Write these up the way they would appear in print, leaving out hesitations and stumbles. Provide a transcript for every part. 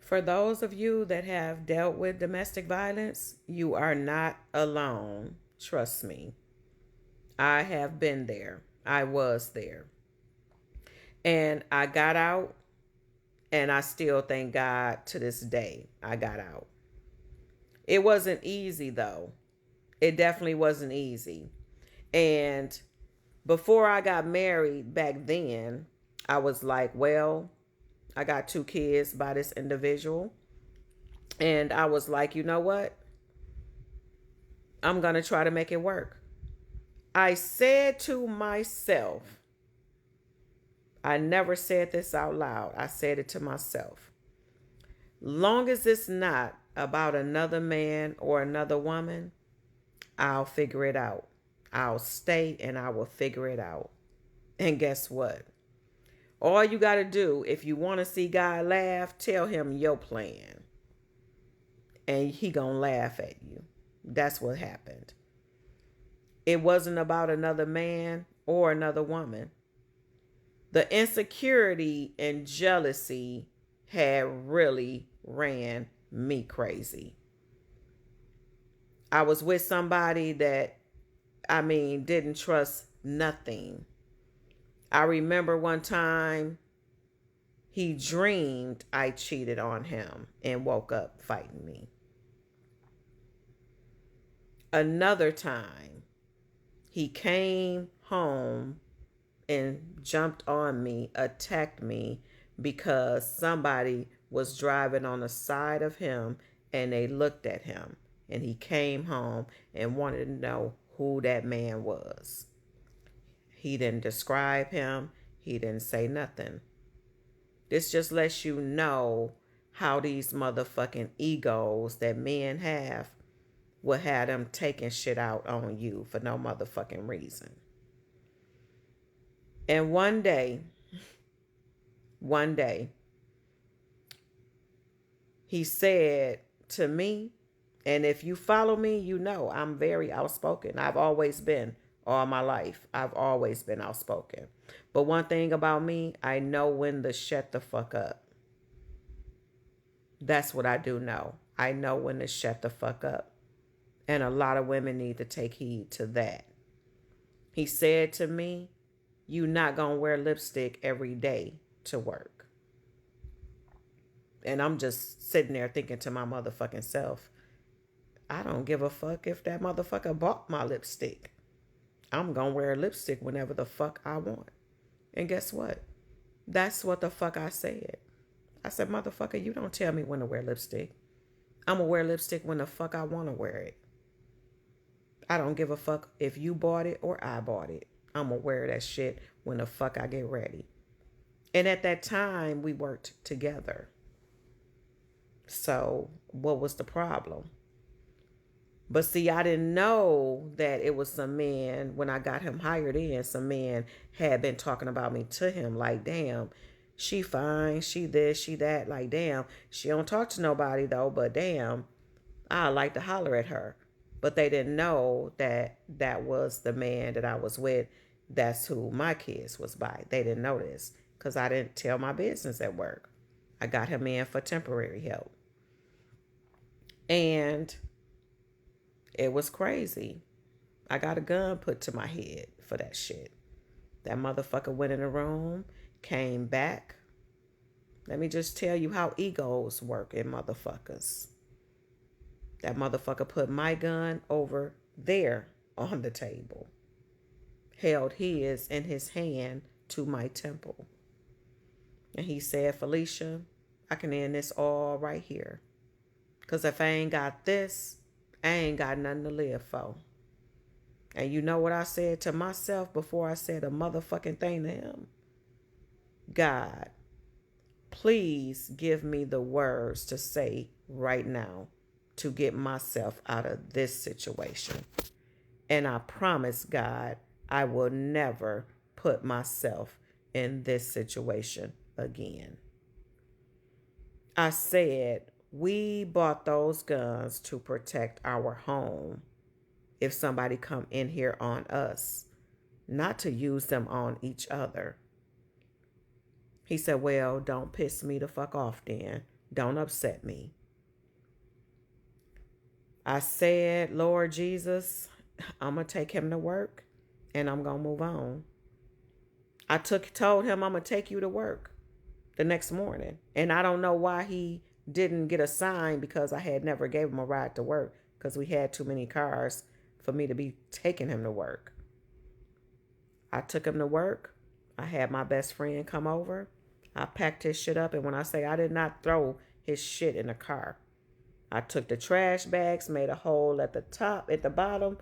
For those of you that have dealt with domestic violence, you are not alone. Trust me. I have been there. I was there. And I got out, and I still thank God to this day I got out. It wasn't easy, though. It definitely wasn't easy. And before I got married back then, I was like, well, I got two kids by this individual. And I was like, you know what? I'm going to try to make it work. I said to myself, I never said this out loud. I said it to myself. Long as it's not about another man or another woman, I'll figure it out. I'll stay and I will figure it out. And guess what? All you got to do, if you want to see God laugh, tell him your plan. And he going to laugh at you. That's what happened. It wasn't about another man or another woman. The insecurity and jealousy had really ran me crazy. I was with somebody that, didn't trust nothing. I remember one time he dreamed I cheated on him and woke up fighting me. Another time he came home and jumped on me, attacked me because somebody was driving on the side of him and they looked at him. And he came home and wanted to know who that man was. He didn't describe him. He didn't say nothing. This just lets you know how these motherfucking egos that men have will have them taking shit out on you for no motherfucking reason. And one day, he said to me, and if you follow me, you know I'm very outspoken. I've always been all my life. I've always been outspoken. But one thing about me, I know when to shut the fuck up. That's what I do know. I know when to shut the fuck up. And a lot of women need to take heed to that. He said to me, you not gonna wear lipstick every day to work. And I'm just sitting there thinking to my motherfucking self, I don't give a fuck if that motherfucker bought my lipstick. I'm gonna wear lipstick whenever the fuck I want. And guess what? That's what the fuck I said. I said, motherfucker, you don't tell me when to wear lipstick. I'm gonna wear lipstick when the fuck I wanna wear it. I don't give a fuck if you bought it or I bought it. I'm gonna wear that shit when the fuck I get ready. And at that time, we worked together. So what was the problem? But see, I didn't know that it was some men, when I got him hired in, some men had been talking about me to him like, damn, she fine, she this, she that, like, damn, she don't talk to nobody though, but damn, I like to holler at her. But they didn't know that that was the man that I was with. That's who my kids was by. They didn't know this because I didn't tell my business at work. I got him in for temporary help. And it was crazy. I got a gun put to my head for that shit. That motherfucker went in the room, came back. Let me just tell you how egos work in motherfuckers. That motherfucker put my gun over there on the table, held his in his hand to my temple. And he said, Felicia, I can end this all right here. Because if I ain't got this, I ain't got nothing to live for. And you know what I said to myself before I said a motherfucking thing to him? God, please give me the words to say right now to get myself out of this situation. And I promise God, I will never put myself in this situation again. I said, we bought those guns to protect our home if somebody come in here on us, not to use them on each other. He said, well, don't piss me the fuck off then. Don't upset me. I said, Lord Jesus, I'm going to take him to work and I'm going to move on. Told him I'm going to take you to work the next morning. And I don't know why he didn't get a sign, because I had never gave him a ride to work because we had too many cars for me to be taking him to work. I took him to work. I had my best friend come over. I packed his shit up. And when I say I did not throw his shit in the car, I took the trash bags, made a hole at the top, at the bottom,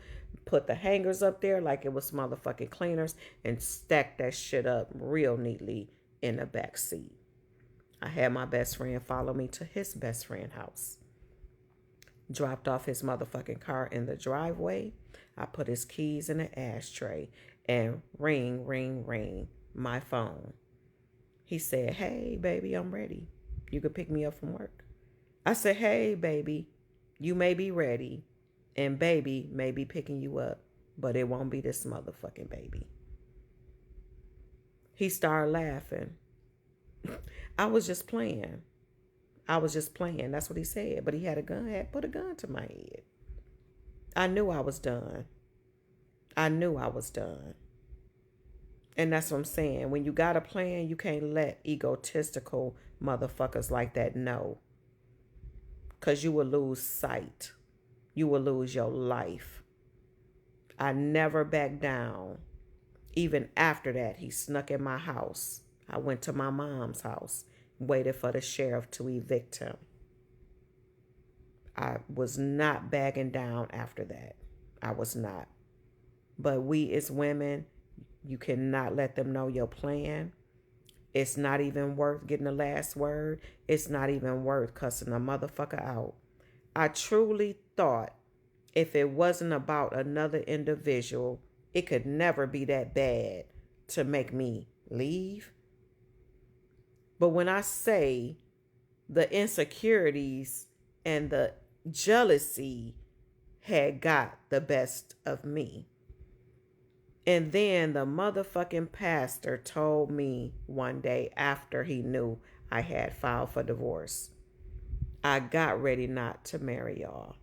put the hangers up there like it was motherfucking cleaners, and stacked that shit up real neatly in the back seat. I had my best friend follow me to his best friend's house. Dropped off his motherfucking car in the driveway. I put his keys in the ashtray and ring, ring, ring my phone. He said, hey, baby, I'm ready. You can pick me up from work. I said, hey, baby, you may be ready and baby may be picking you up, but it won't be this motherfucking baby. He started laughing. I was just playing. That's what he said. But he had put a gun to my head. I knew I was done. And that's what I'm saying. When you got a plan, you can't let egotistical motherfuckers like that know. Because you will lose sight. You will lose your life. I never backed down. Even after that, he snuck in my house. I went to my mom's house, waited for the sheriff to evict him. I was not backing down after that. I was not. But we as women, you cannot let them know your plan. It's not even worth getting the last word. It's not even worth cussing a motherfucker out. I truly thought if it wasn't about another individual, it could never be that bad to make me leave. But when I say the insecurities and the jealousy had got the best of me, and then the motherfucking pastor told me one day after he knew I had filed for divorce, I got ready not to marry y'all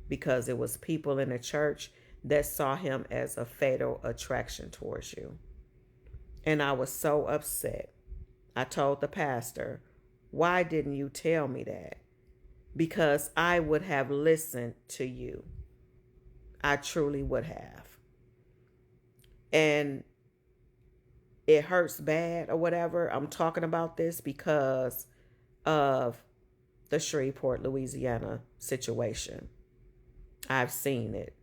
because it was people in the church that saw him as a fatal attraction towards you. And I was so upset. I told the pastor, why didn't you tell me that? Because I would have listened to you. I truly would have. And it hurts bad or whatever. I'm talking about this because of the Shreveport, Louisiana situation. I've seen it.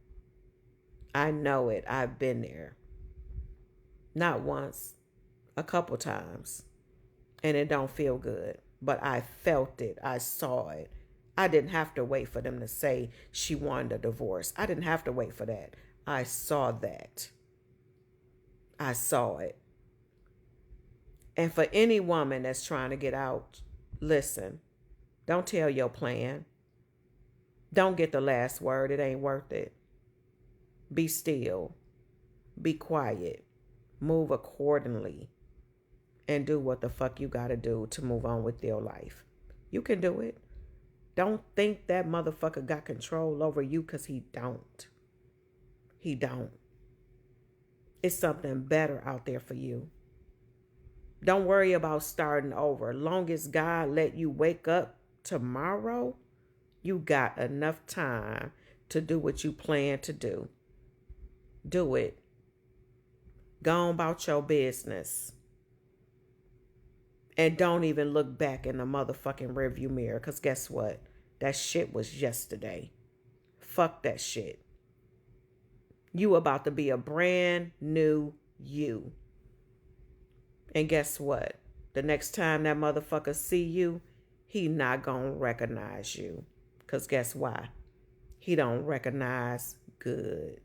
I know it. I've been there. Not once, a couple times. And it don't feel good. But I felt it. I saw it. I didn't have to wait for them to say she wanted a divorce. I didn't have to wait for that. I saw that. I saw it. And for any woman that's trying to get out, listen, don't tell your plan. Don't get the last word. It ain't worth it. Be still. Be quiet. Move accordingly. And do what the fuck you gotta do to move on with your life. You can do it. Don't think that motherfucker got control over you, because he don't. He don't. It's something better out there for you. Don't worry about starting over. Long as God let you wake up tomorrow, you got enough time to do what you plan to do. Do it. Go on about your business. And don't even look back in the motherfucking rearview mirror, because guess what? That shit was yesterday. Fuck that shit. You about to be a brand new you. And guess what? The next time that motherfucker see you, he not gonna recognize you. Because guess why? He don't recognize good.